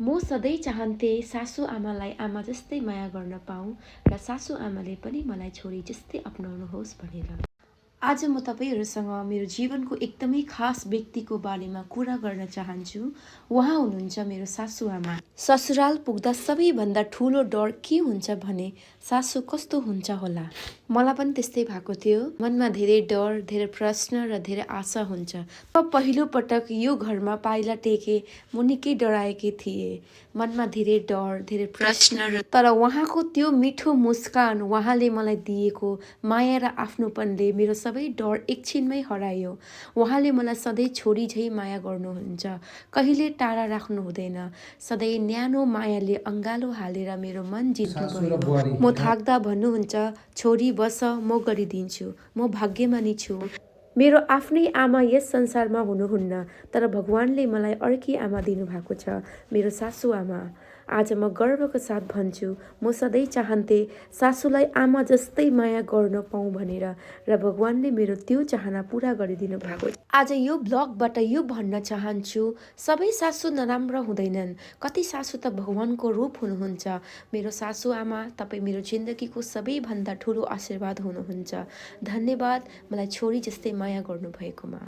म सधैँ चाहन्थे सासू आमालाई आमा जस्तै माया गर्न पाऊँ र सासू आमाले पनि मलाई छोरी जस्तै अपनाउनुहोस् भनेर। आज म तपाईँहरूसँग मेरो जीवनको एकदमै खास व्यक्तिको बारेमा कुरा गर्न चाहन्छु। उहाँ हुनुहुन्छ मेरो सासूआमा। ससुराल पुग्दा सबैभन्दा ठुलो डर के हुन्छ भने सासू कस्तो हुन्छ होला। मलाई पनि त्यस्तै भएको थियो। मनमा धेरै डर, धेरै प्रश्न र धेरै आशा हुन्छ। पहिलो पटक यो घरमा पाइला टेके म निकै डराएकी थिएँ। मनमा धेरै डर, धेरै प्रश्न तर उहाँको त्यो मिठो मुस्कान, उहाँले मलाई दिएको माया र आफ्नोपनले मेरो सबै डर एकछिनमै हरायो। उहाँले मलाई सधैँ छोरी झै माया गर्नुहुन्छ। कहिले टाढा राख्नु हुँदैन। सधैँ न्यानो मायाले अङ्गालो हालेर मेरो मन जित्नुभयो। म थाक्दा भन्नुहुन्छ, छोरी बस म गरिदिन्छु, म भाग्यमानी छु। मेरो आफ्नै आमा यस संसारमा हुनुहुन्न, तर भगवानले मलाई अर्की आमा दिनुभएको छ, मेरो सासू आमा। आज म गर्वको साथ भन्छु, म सधैँ चाहन्थे सासूलाई आमा जस्तै माया गर्न पाऊँ भनेर र भगवानले मेरो त्यो चाहना पुरा गरिदिनु भएको छ। आज यो ब्लगबाट यो भन्न चाहन्छु, सबै सासू नराम्रो हुँदैनन्। कति सासू त भगवानको रूप हुनुहुन्छ। मेरो सासू आमा, तपाईँ मेरो जिन्दगीको सबैभन्दा ठुलो आशीर्वाद हुनुहुन्छ। धन्यवाद मलाई छोरी जस्तै माया गर्नुभएकोमा।